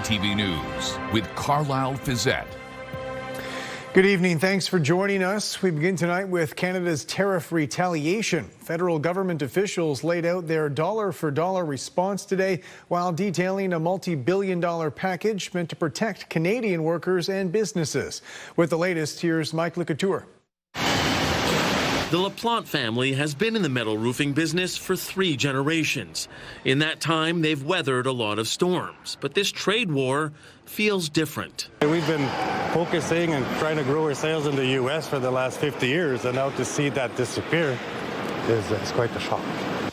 CTV News with Carlyle Fiset. Good evening. Thanks for joining us. We begin tonight with Canada's tariff retaliation. Federal government officials laid out their dollar-for-dollar response today while detailing a multi-billion-dollar package meant to protect Canadian workers and businesses. With the latest, here's Mike LeCouture. The LaPlante family has been in the metal roofing business for 3 generations. In that time, they've weathered a lot of storms. But this trade war feels different. We've been focusing and trying to grow our sales in the U.S. for the last 50 years, and now to see that disappear is quite a shock.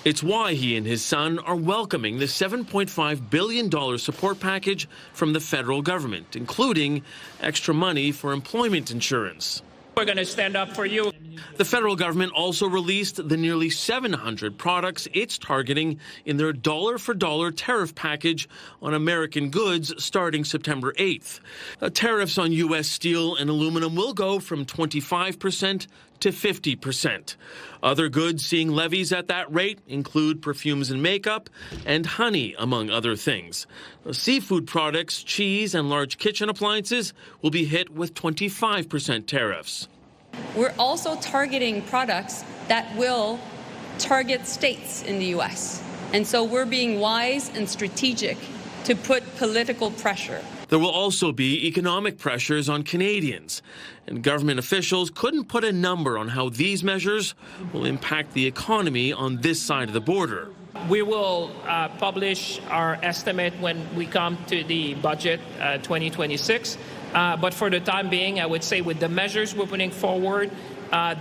It's why he and his son are welcoming the $7.5 billion support package from the federal government, including extra money for employment insurance. We're going to stand up for you. The federal government also released the nearly 700 products it's targeting in their dollar-for-dollar tariff package on American goods starting September 8th. Tariffs on U.S. steel and aluminum will go from 25% to 50%. Other goods seeing levies at that rate include perfumes and makeup and honey, among other things. Seafood products, cheese, and large kitchen appliances will be hit with 25% tariffs. We're also targeting products that will target states in the U.S. And so we're being wise and strategic to put political pressure. There will also be economic pressures on Canadians, and government officials couldn't put a number on how these measures will impact the economy on this side of the border. We will publish our estimate when we come to the budget 2026. But for the time being, I would say with the measures we're putting forward,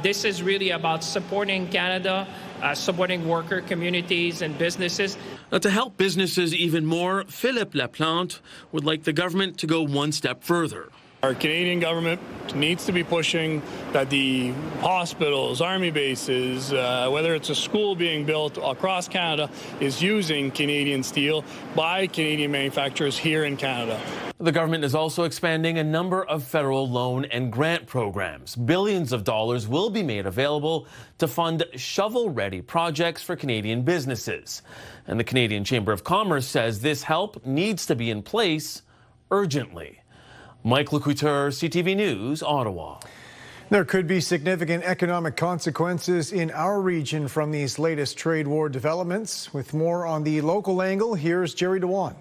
this is really about supporting Canada, supporting worker communities and businesses. To help businesses even more, Philippe Laplante would like the government to go one step further. Our Canadian government needs to be pushing that the hospitals, army bases, whether it's a school being built across Canada, is using Canadian steel by Canadian manufacturers here in Canada. The government is also expanding a number of federal loan and grant programs. Billions of dollars will be made available to fund shovel-ready projects for Canadian businesses. And the Canadian Chamber of Commerce says this help needs to be in place urgently. Mike LeCouture, CTV News, Ottawa. There could be significant economic consequences in our region from these latest trade war developments. With more on the local angle, here's Jerry Dewan.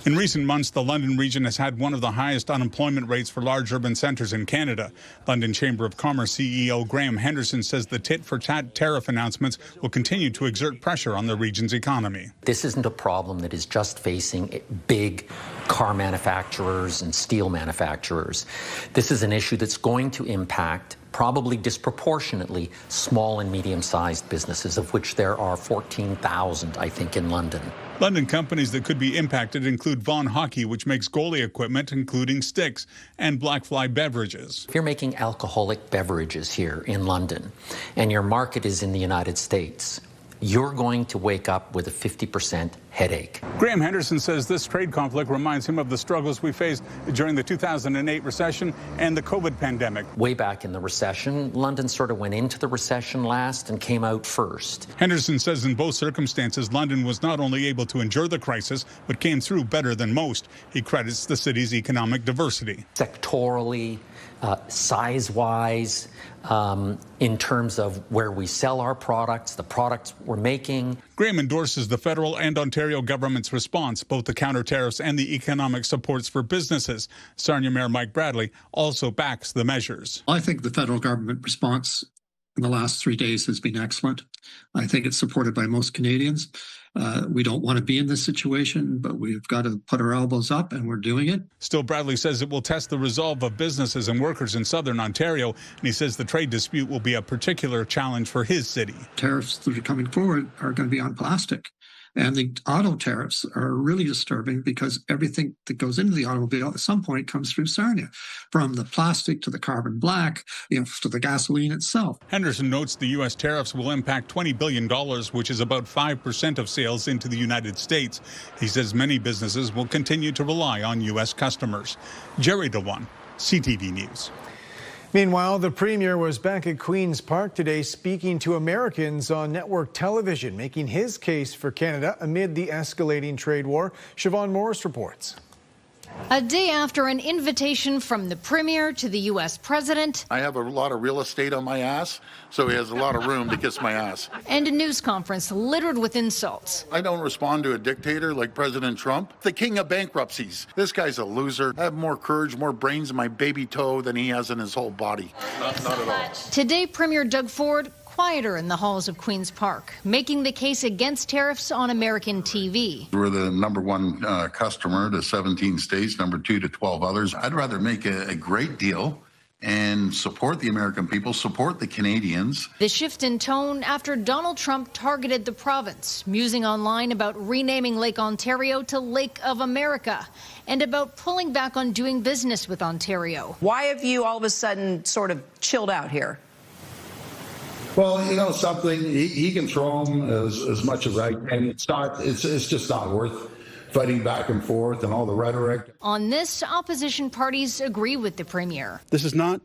In recent months, the London region has had one of the highest unemployment rates for large urban centres in Canada. London Chamber of Commerce CEO Graham Henderson says the tit-for-tat tariff announcements will continue to exert pressure on the region's economy. This isn't a problem that is just facing big car manufacturers and steel manufacturers. This is an issue that's going to impact probably disproportionately small and medium-sized businesses, of which there are 14,000, I think, in London. London companies that could be impacted include Vaughan Hockey, which makes goalie equipment, including sticks, and Blackfly Beverages. If you're making alcoholic beverages here in London and your market is in the United States, you're going to wake up with a 50% headache. Graham Henderson says this trade conflict reminds him of the struggles we faced during the 2008 recession and the COVID pandemic. Way back in the recession, London sort of went into the recession last and came out first. Henderson says in both circumstances, London was not only able to endure the crisis, but came through better than most. He credits the city's economic diversity. Sectorally, size-wise, in terms of where we sell our products, the products we're making. Graham endorses the federal and Ontario government's response, both the counter tariffs and the economic supports for businesses. Sarnia Mayor Mike Bradley also backs the measures. I think the federal government response in the last 3 days has been excellent. I think it's supported by most Canadians. We don't want to be in this situation, but we've got to put our elbows up, and we're doing it. Still, Bradley says it will test the resolve of businesses and workers in southern Ontario, and he says the trade dispute will be a particular challenge for his city. Tariffs that are coming forward are going to be on plastic. And the auto tariffs are really disturbing because everything that goes into the automobile at some point comes through Sarnia, from the plastic to the carbon black, to the gasoline itself. Henderson notes the U.S. tariffs will impact $20 billion, which is about 5% of sales into the United States. He says many businesses will continue to rely on U.S. customers. Jerry Dewan, CTV News. Meanwhile, the Premier was back at Queen's Park today speaking to Americans on network television, making his case for Canada amid the escalating trade war. Siobhan Morris reports. A day after an invitation from the Premier to the U.S. President. I have a lot of real estate on my ass, so he has a lot of room to kiss my ass. And a news conference littered with insults. I don't respond to a dictator like President Trump, the king of bankruptcies. This guy's a loser. I have more courage, more brains in my baby toe than he has in his whole body. Not at all. Today, Premier Doug Ford quieter in the halls of Queen's Park, making the case against tariffs on American TV. We're the number one customer to 17 states, number 2 to 12 others. I'd rather make a great deal and support the American people, support the Canadians. The shift in tone after Donald Trump targeted the province, musing online about renaming Lake Ontario to Lake of America and about pulling back on doing business with Ontario. Why have you all of a sudden sort of chilled out here? Well, you know something, he can throw them as much as I can. It's just not worth fighting back and forth and all the rhetoric. On this, opposition parties agree with the Premier. This is not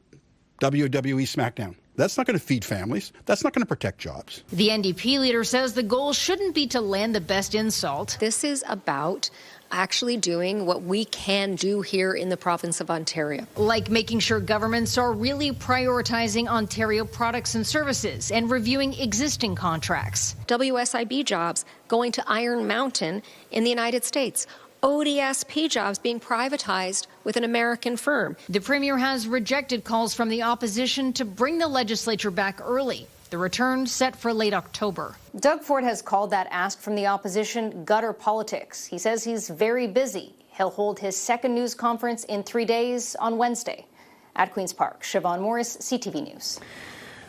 WWE SmackDown. That's not going to feed families. That's not going to protect jobs. The NDP leader says the goal shouldn't be to land the best insult. This is about actually doing what we can do here in the province of Ontario. Like making sure governments are really prioritizing Ontario products and services and reviewing existing contracts. WSIB jobs going to Iron Mountain in the United States. ODSP jobs being privatized with an American firm. The Premier has rejected calls from the opposition to bring the legislature back early. The return set for late October. Doug Ford has called that ask from the opposition gutter politics. He says he's very busy. He'll hold his second news conference in 3 days on Wednesday. At Queen's Park, Siobhan Morris, CTV News.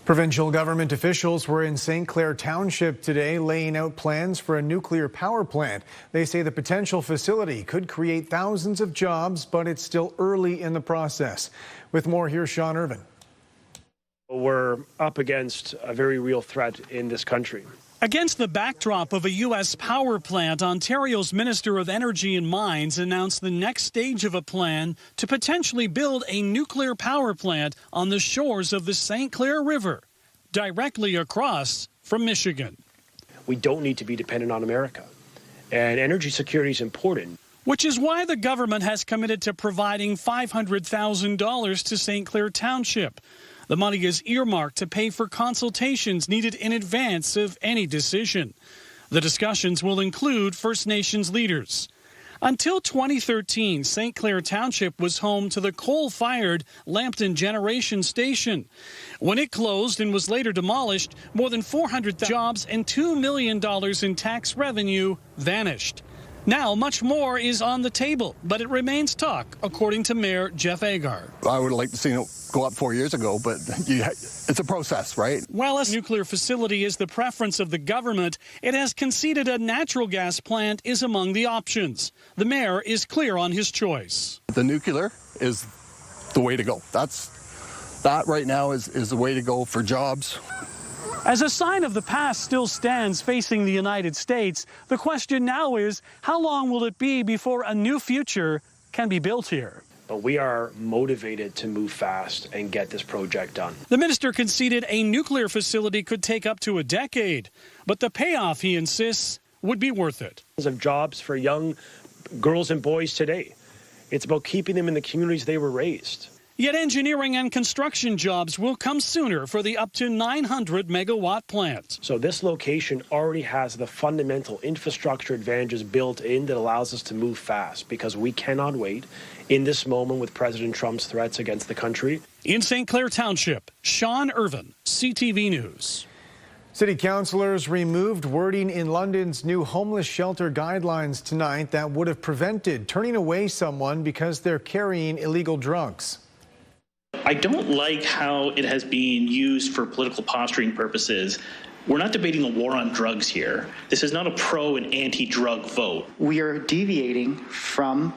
Provincial government officials were in St. Clair Township today laying out plans for a nuclear power plant. They say the potential facility could create thousands of jobs, but it's still early in the process. With more, here's Sean Irvin. We're up against a very real threat in this country. Against the backdrop of a U.S. power plant, Ontario's Minister of Energy and Mines announced the next stage of a plan to potentially build a nuclear power plant on the shores of the St. Clair River, directly across from Michigan. We don't need to be dependent on America, and energy security is important. Which is why the government has committed to providing $500,000 to St. Clair Township. The money is earmarked to pay for consultations needed in advance of any decision. The discussions will include First Nations leaders. Until 2013, St. Clair Township was home to the coal-fired Lambton Generation Station. When it closed and was later demolished, more than 400 jobs and $2 million in tax revenue vanished. Now, much more is on the table, but it remains talk, according to Mayor Jeff Agar. I would like to see it go up 4 years ago, but it's a process, right? While a nuclear facility is the preference of the government, it has conceded a natural gas plant is among the options. The mayor is clear on his choice. The nuclear is the way to go. That right now is the way to go for jobs. As a sign of the past still stands facing the United States, the question now is, how long will it be before a new future can be built here? But we are motivated to move fast and get this project done. The minister conceded a nuclear facility could take up to a decade, but the payoff, he insists, would be worth it. Of jobs for young girls and boys today. It's about keeping them in the communities they were raised. Yet engineering and construction jobs will come sooner for the up to 900 megawatt plant. So this location already has the fundamental infrastructure advantages built in that allows us to move fast because we cannot wait in this moment with President Trump's threats against the country. In St. Clair Township, Sean Irvin, CTV News. City councillors removed wording in London's new homeless shelter guidelines tonight that would have prevented turning away someone because they're carrying illegal drugs. I don't like how it has been used for political posturing purposes. We're not debating a war on drugs here. This is not a pro and anti-drug vote. We are deviating from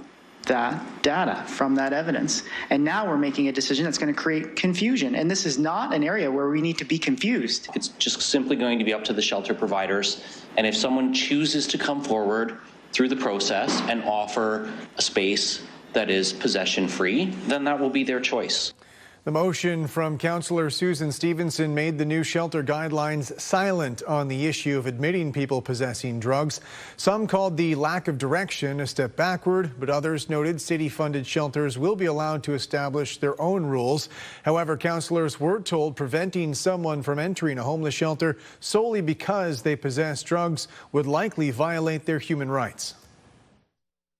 that data, from that evidence. And now we're making a decision that's going to create confusion. And this is not an area where we need to be confused. It's just simply going to be up to the shelter providers. And if someone chooses to come forward through the process and offer a space that is possession-free, then that will be their choice. The motion from Councillor Susan Stevenson made the new shelter guidelines silent on the issue of admitting people possessing drugs. Some called the lack of direction a step backward, but others noted city-funded shelters will be allowed to establish their own rules. However, councillors were told preventing someone from entering a homeless shelter solely because they possess drugs would likely violate their human rights.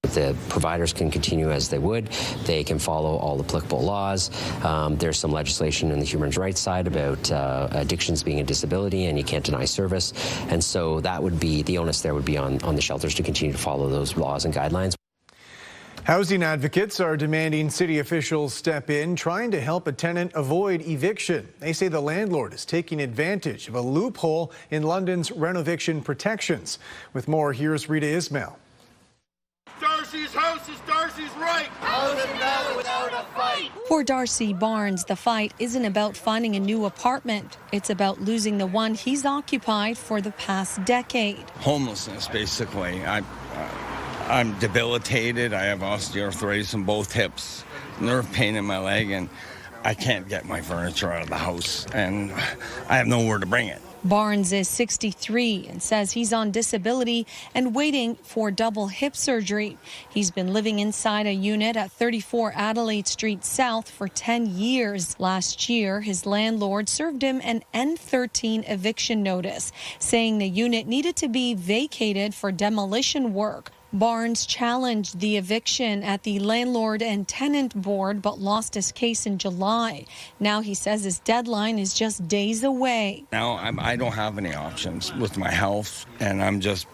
The providers can continue as they would. They can follow all applicable laws. There's some legislation in the human rights side about addictions being a disability, and you can't deny service. And so that would be, the onus there would be on the shelters to continue to follow those laws and guidelines. Housing advocates are demanding city officials step in, trying to help a tenant avoid eviction. They say the landlord is taking advantage of a loophole in London's renoviction protections. With more, here's Rita Ismail. Darcy's house is Darcy's right. How is it now without a fight? For Darcy Barnes, the fight isn't about finding a new apartment. It's about losing the one he's occupied for the past decade. Homelessness, basically. I'm debilitated. I have osteoarthritis in both hips, nerve pain in my leg, and I can't get my furniture out of the house, and I have nowhere to bring it. Barnes is 63 and says he's on disability and waiting for double hip surgery. He's been living inside a unit at 34 Adelaide Street South for 10 years. Last year, his landlord served him an N13 eviction notice, saying the unit needed to be vacated for demolition work. Barnes challenged the eviction at the Landlord and Tenant Board but lost his case in July. Now he says his deadline is just days away. Now I don't have any options with my health, and I'm just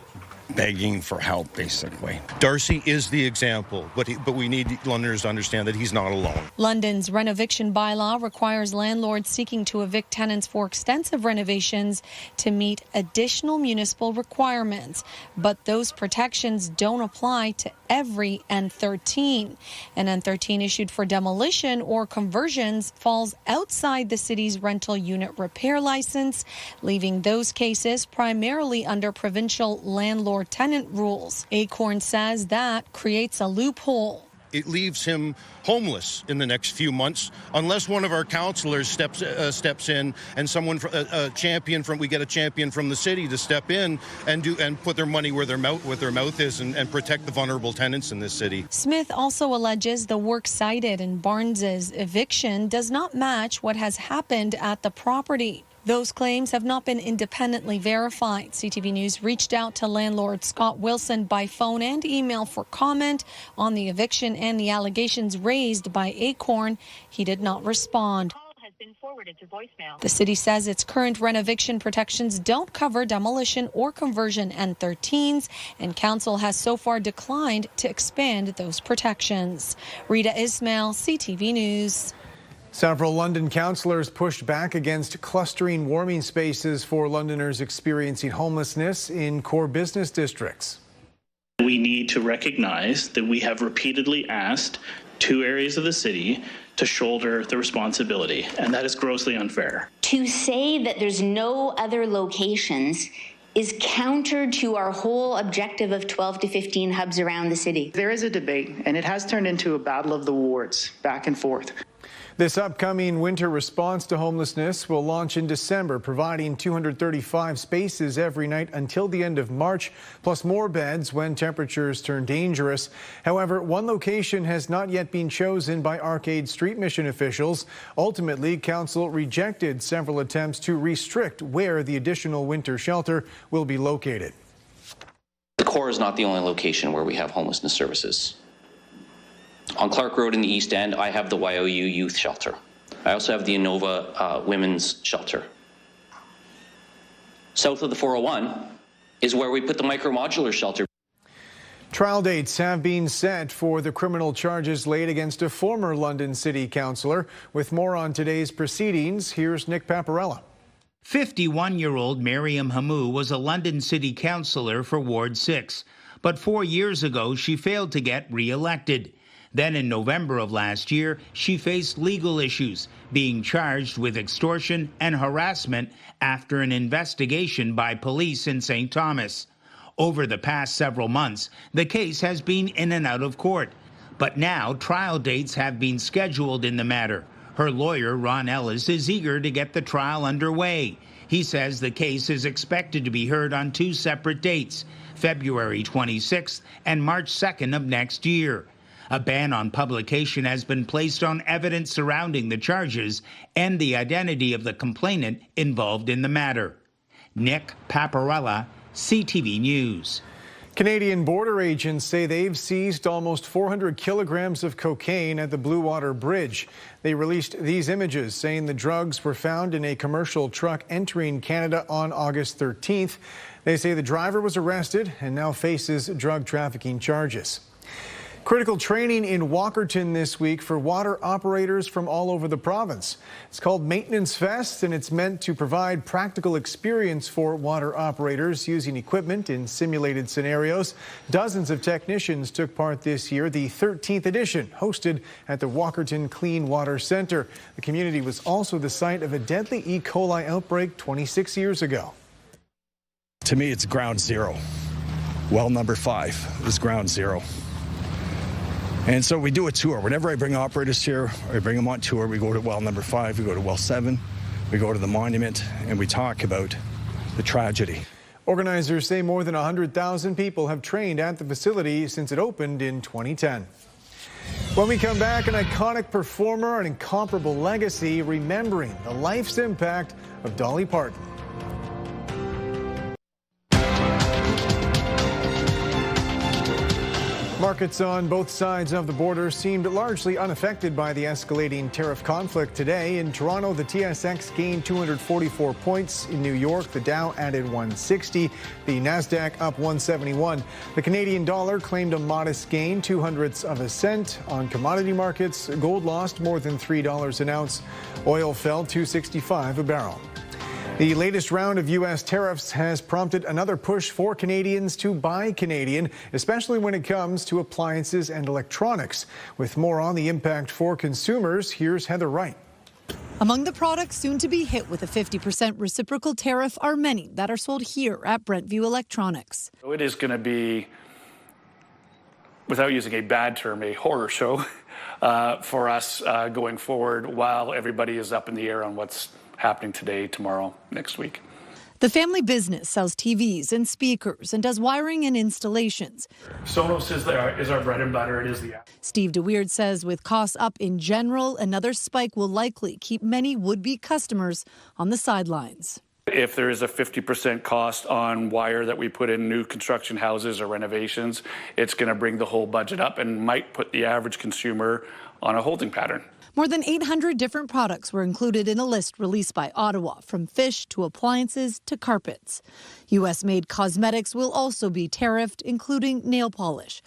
begging for help, basically. Darcy is the example, but we need Londoners to understand that he's not alone. London's renoviction bylaw requires landlords seeking to evict tenants for extensive renovations to meet additional municipal requirements, but those protections don't apply to every N13. An N13 issued for demolition or conversions falls outside the city's rental unit repair license, leaving those cases primarily under provincial landlord-tenant rules. Acorn says that creates a loophole. It leaves him homeless in the next few months unless one of our councillors steps in, and someone we get a champion from the city to step in and put their money where their mouth is and protect the vulnerable tenants in this city. Smith also alleges the work cited in Barnes's eviction does not match what has happened at the property. Those claims have not been independently verified. CTV News reached out to landlord Scott Wilson by phone and email for comment on the eviction and the allegations raised by Acorn. He did not respond. The city says its current renoviction protections don't cover demolition or conversion N13s, and council has so far declined to expand those protections. Rita Ismail, CTV News. Several London councillors pushed back against clustering warming spaces for Londoners experiencing homelessness in core business districts. We need to recognize that we have repeatedly asked two areas of the city to shoulder the responsibility, and that is grossly unfair. To say that there's no other locations is counter to our whole objective of 12 to 15 hubs around the city. There is a debate, and it has turned into a battle of the wards, back and forth. This upcoming winter response to homelessness will launch in December, providing 235 spaces every night until the end of March, plus more beds when temperatures turn dangerous. However, one location has not yet been chosen by Arcade Street Mission officials. Ultimately, council rejected several attempts to restrict where the additional winter shelter will be located. The core is not the only location where we have homelessness services. On Clark Road in the East End, I have the YOU Youth Shelter. I also have the Innova Women's Shelter. South of the 401 is where we put the micro-modular shelter. Trial dates have been set for the criminal charges laid against a former London City councillor. With more on today's proceedings, here's Nick Paparella. 51-year-old Mariam Hamou was a London City councillor for Ward 6, but 4 years ago she failed to get re-elected. Then in November of last year, she faced legal issues, being charged with extortion and harassment after an investigation by police in St. Thomas. Over the past several months, the case has been in and out of court. But now trial dates have been scheduled in the matter. Her lawyer, Ron Ellis, is eager to get the trial underway. He says the case is expected to be heard on 2 separate dates, February 26th and March 2nd of next year. A ban on publication has been placed on evidence surrounding the charges and the identity of the complainant involved in the matter. Nick Paparella, CTV News. Canadian border agents say they've seized almost 400 kilograms of cocaine at the Blue Water Bridge. They released these images saying the drugs were found in a commercial truck entering Canada on August 13th. They say the driver was arrested and now faces drug trafficking charges. Critical training in Walkerton this week for water operators from all over the province. It's called Maintenance Fest, and it's meant to provide practical experience for water operators using equipment in simulated scenarios. Dozens of technicians took part this year, the 13th edition, hosted at the Walkerton Clean Water Centre. The community was also the site of a deadly E. coli outbreak 26 years ago. To me, it's ground zero. Well number 5 is ground zero. And so we do a tour. Whenever I bring operators here, I bring them on tour. We go to well number 5, we go to well 7, we go to the monument, and we talk about the tragedy. Organizers say more than 100,000 people have trained at the facility since it opened in 2010. When we come back, an iconic performer, an incomparable legacy, remembering the life's impact of Dolly Parton. Markets on both sides of the border seemed largely unaffected by the escalating tariff conflict today. In Toronto, the TSX gained 244 points. In New York, the Dow added 160. The Nasdaq up 171. The Canadian dollar claimed a modest gain, 0.02 cents. On commodity markets, gold lost more than $3 an ounce. Oil fell $2.65 a barrel. The latest round of U.S. tariffs has prompted another push for Canadians to buy Canadian, especially when it comes to appliances and electronics. With more on the impact for consumers, here's Heather Wright. Among the products soon to be hit with a 50% reciprocal tariff are many that are sold here at Brentview Electronics. It is going to be, without using a bad term, a horror show for us going forward while everybody is up in the air on what's happening today, tomorrow, next week. The family business sells TVs and speakers and does wiring and installations. Sonos is our bread and butter. It is the app. Steve DeWeerd says with costs up in general, another spike will likely keep many would-be customers on the sidelines. If there is a 50% cost on wire that we put in new construction houses or renovations, it's going to bring the whole budget up and might put the average consumer on a holding pattern. More than 800 different products were included in a list released by Ottawa, from fish to appliances to carpets. U.S.-made cosmetics will also be tariffed, including nail polish.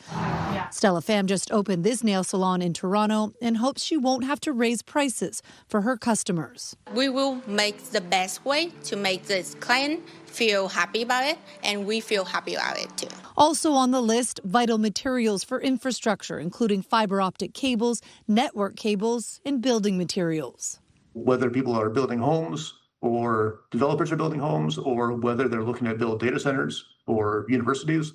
Stella Pham just opened this nail salon in Toronto and hopes she won't have to raise prices for her customers. We will make the best way to make this client feel happy about it, and we feel happy about it too. Also on the list, vital materials for infrastructure, including fiber optic cables, network cables, and building materials. Whether people are building homes or developers are building homes, or whether they're looking to build data centers or universities,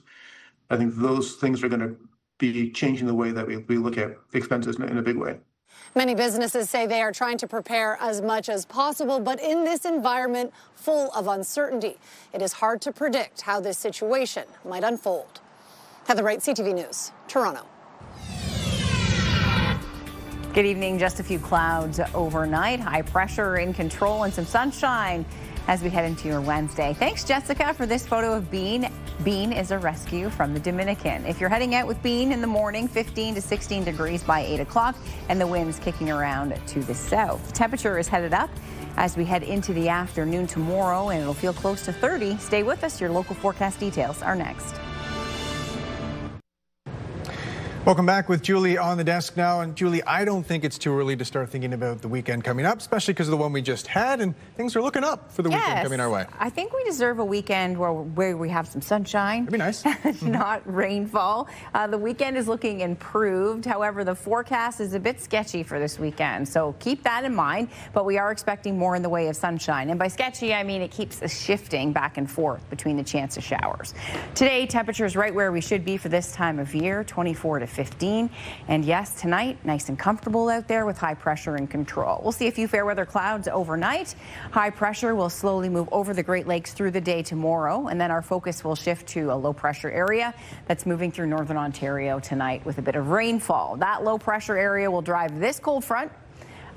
I think those things are going to be changing the way that we look at expenses in a big way. Many businesses say they are trying to prepare as much as possible, but in this environment full of uncertainty, it is hard to predict how this situation might unfold. Heather Wright, CTV News, Toronto. Good evening. Just a few clouds overnight, high pressure in control, and some sunshine as we head into your Wednesday. Thanks, Jessica, for this photo of Bean. Bean is a rescue from the Dominican. If you're heading out with Bean in the morning, 15 to 16 degrees by 8 o'clock, and the wind's kicking around to the south. The temperature is headed up as we head into the afternoon tomorrow, and it'll feel close to 30. Stay with us. Your local forecast details are next. Welcome back with Julie on the desk now. And Julie, I don't think it's too early to start thinking about the weekend coming up, especially because of the one we just had, and things are looking up for the weekend coming our way. I think we deserve a weekend where we have some sunshine. That'd be nice. Not rainfall. The weekend is looking improved. However, the forecast is a bit sketchy for this weekend, so keep that in mind. But we are expecting more in the way of sunshine. And by sketchy, I mean it keeps shifting back and forth between the chance of showers. Today, temperatures right where we should be for this time of year, 24 to 15. And yes, tonight, nice and comfortable out there with high pressure in control. We'll see a few fair weather clouds overnight. High pressure will slowly move over the Great Lakes through the day tomorrow, and then our focus will shift to a low pressure area that's moving through northern Ontario tonight with a bit of rainfall. That low pressure area will drive this cold front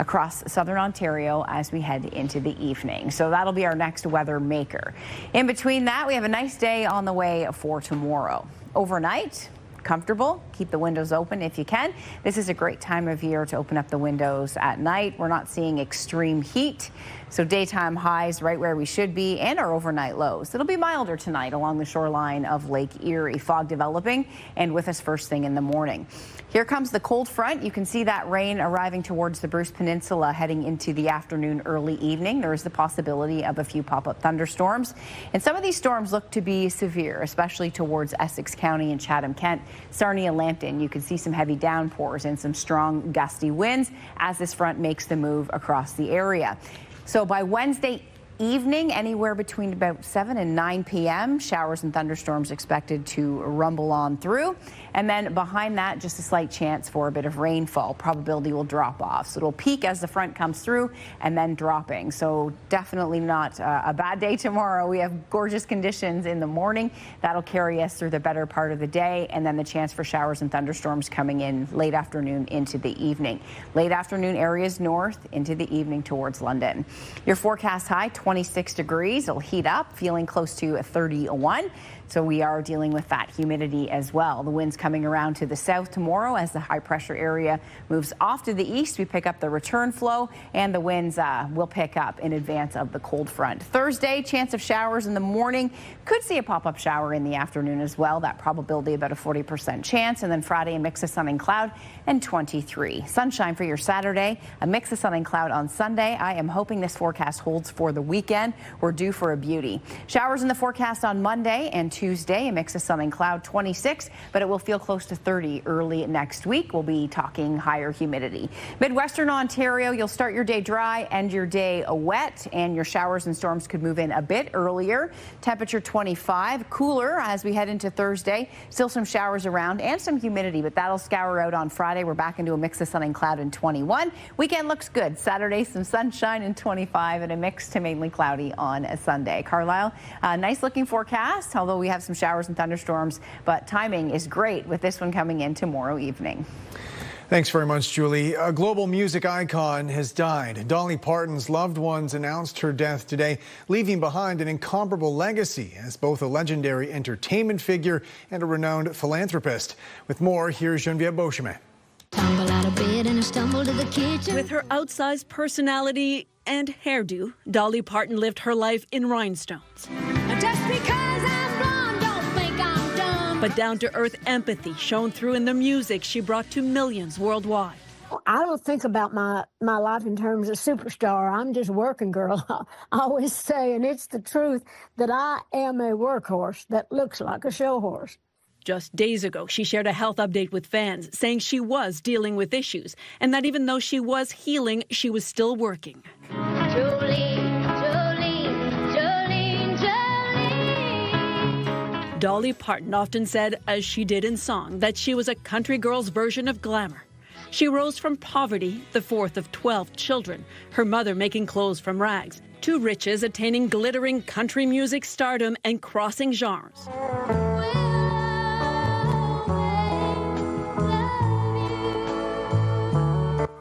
across southern Ontario as we head into the evening. So that'll be our next weather maker. In between that, we have a nice day on the way for tomorrow. Overnight, comfortable. Keep the windows open if you can. This is a great time of year to open up the windows at night. We're not seeing extreme heat, so daytime highs right where we should be, and our overnight lows. It'll be milder tonight along the shoreline of Lake Erie. Fog developing and with us first thing in the morning. Here comes the cold front. You can see that rain arriving towards the Bruce Peninsula heading into the afternoon, early evening. There is the possibility of a few pop-up thunderstorms. And some of these storms look to be severe, especially towards Essex County and Chatham-Kent. Sarnia-Lambton, you can see some heavy downpours and some strong gusty winds as this front makes the move across the area. So by Wednesday evening, anywhere between about 7 and 9 p.m., showers and thunderstorms expected to rumble on through. And then behind that, just a slight chance for a bit of rainfall. Probability will drop off. So it'll peak as the front comes through and then dropping. So definitely not a bad day tomorrow. We have gorgeous conditions in the morning. That'll carry us through the better part of the day. And then the chance for showers and thunderstorms coming in late afternoon into the evening. Late afternoon areas north into the evening towards London. Your forecast high, 26 degrees. It'll heat up, feeling close to 31. So we are dealing with that humidity as well. The winds coming around to the south tomorrow as the high pressure area moves off to the east. We pick up the return flow, and the winds will pick up in advance of the cold front. Thursday, chance of showers in the morning. Could see a pop-up shower in the afternoon as well. That probability about a 40% chance. And then Friday, a mix of sun and cloud and 23. Sunshine for your Saturday, a mix of sun and cloud on Sunday. I am hoping this forecast holds for the weekend. We're due for a beauty. Showers in the forecast on Monday and Tuesday, a mix of sun and cloud, 26, but it will feel close to 30 early next week. We'll be talking higher humidity. Midwestern Ontario, you'll start your day dry and your day wet, and your showers and storms could move in a bit earlier. Temperature 25, cooler as we head into Thursday. Still some showers around and some humidity, but that'll scour out on Friday. We're back into a mix of sun and cloud and 21. Weekend looks good. Saturday, some sunshine and 25, and a mix to mainly cloudy on a Sunday. Carlyle, nice looking forecast, although we have some showers and thunderstorms, but timing is great with this one coming in tomorrow evening. Thanks very much, Julie. A global music icon has died. Dolly Parton's loved ones announced her death today, leaving behind an incomparable legacy as both a legendary entertainment figure and a renowned philanthropist. With more, here's Genevieve Beauchemin. Tumble out of bed and stumble to the kitchen. With her outsized personality and hairdo, Dolly Parton lived her life in rhinestones. Just because I'm blonde, don't think I'm dumb. But down-to-earth empathy shone through in the music she brought to millions worldwide. I don't think about my life in terms of superstar. I'm just a working girl. I always say, and it's the truth, that I am a workhorse that looks like a show horse. Just days ago, she shared a health update with fans, saying she was dealing with issues and that even though she was healing, she was still working. Dolly Parton often said, as she did in song, that she was a country girl's version of glamour. She rose from poverty, the fourth of 12 children, her mother making clothes from rags, to riches, attaining glittering country music stardom and crossing genres.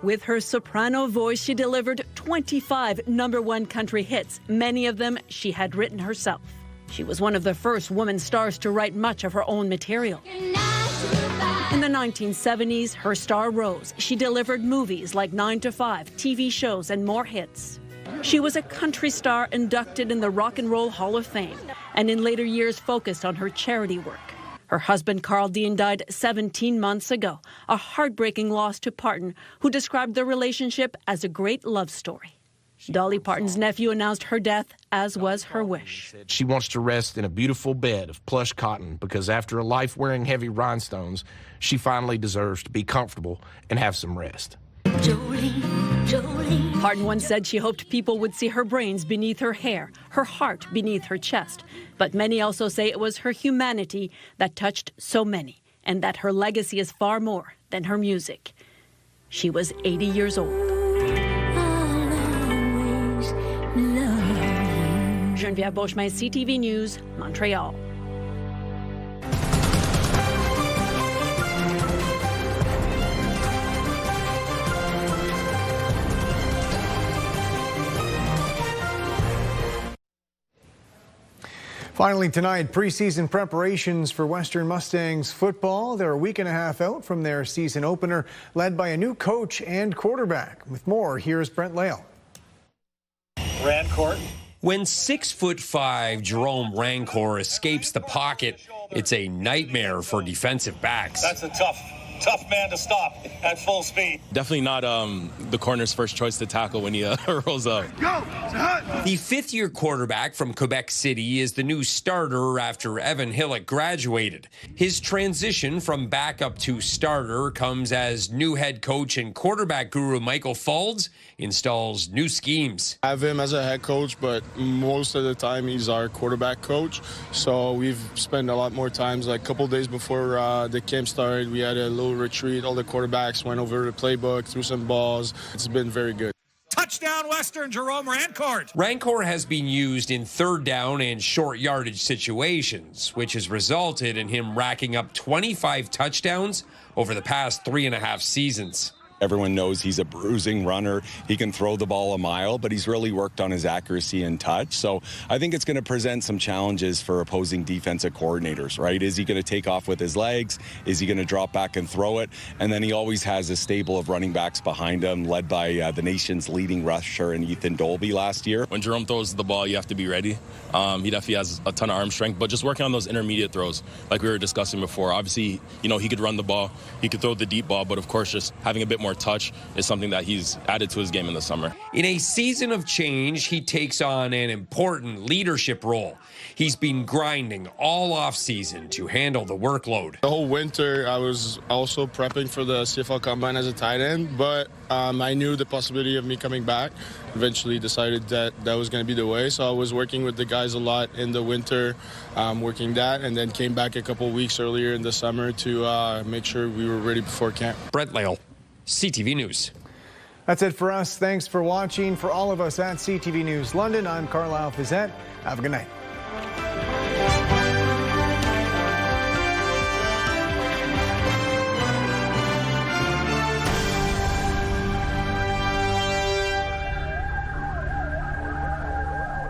With her soprano voice, she delivered 25 #1 country hits, many of them she had written herself. She was one of the first women stars to write much of her own material. In the 1970s, her star rose. She delivered movies like 9 to 5, TV shows, and more hits. She was a country star inducted in the Rock and Roll Hall of Fame, and in later years focused on her charity work. Her husband, Carl Dean, died 17 months ago, a heartbreaking loss to Parton, who described their relationship as a great love story. Dolly Parton's nephew announced her death, as was her wish. She wants to rest in a beautiful bed of plush cotton because after a life wearing heavy rhinestones, she finally deserves to be comfortable and have some rest. Jolene. Parton once said she hoped people would see her brains beneath her hair, her heart beneath her chest. But many also say it was her humanity that touched so many. and that her legacy is far more than her music. She was 80 years old. Geneviève Beauchemin, CTV News, Montreal. Finally tonight, preseason preparations for Western Mustangs football. They're a week and a half out from their season opener, led by a new coach and quarterback. With more, here's Brent Lale. Rancourt. When 6'5" Jerome Rancourt escapes the pocket, it's a nightmare for defensive backs. That's a tough man to stop at full speed. Definitely not the corner's first choice to tackle when he rolls up. Go! The fifth-year quarterback from Quebec City is the new starter after Evan Hillock graduated. His transition from backup to starter comes as new head coach and quarterback guru Michael Faulds installs new schemes. I have him as a head coach, but most of the time he's our quarterback coach. So we've spent a lot more times, like a couple days before the camp started, we had a little retreat. All the quarterbacks went over the playbook, threw some balls. It's been very good. Touchdown Western, Jerome Rancourt. Rancourt has been used in third down and short yardage situations, which has resulted in him racking up 25 touchdowns over the past 3.5 seasons. Everyone knows he's a bruising runner. He can throw the ball a mile, but he's really worked on his accuracy and touch. So I think it's going to present some challenges for opposing defensive coordinators, right? Is he going to take off with his legs? Is he going to drop back and throw it? And then he always has a stable of running backs behind him, led by the nation's leading rusher in Ethan Dolby last year. When Jerome throws the ball, you have to be ready. He definitely has a ton of arm strength, but just working on those intermediate throws, like we were discussing before. Obviously, he could run the ball, he could throw the deep ball, but of course, just having a bit more touch is something that he's added to his game in the summer. In a season of change, he takes on an important leadership role. He's been grinding all offseason to handle the workload. The whole winter, I was also prepping for the CFL Combine as a tight end, but I knew the possibility of me coming back. Eventually decided that was going to be the way, so I was working with the guys a lot in the winter, working that, and then came back a couple weeks earlier in the summer to make sure we were ready before camp. Brent Lale, CTV News. That's it for us. Thanks for watching. For all of us at CTV News London, I'm Carlyle Fiset. Have a good night.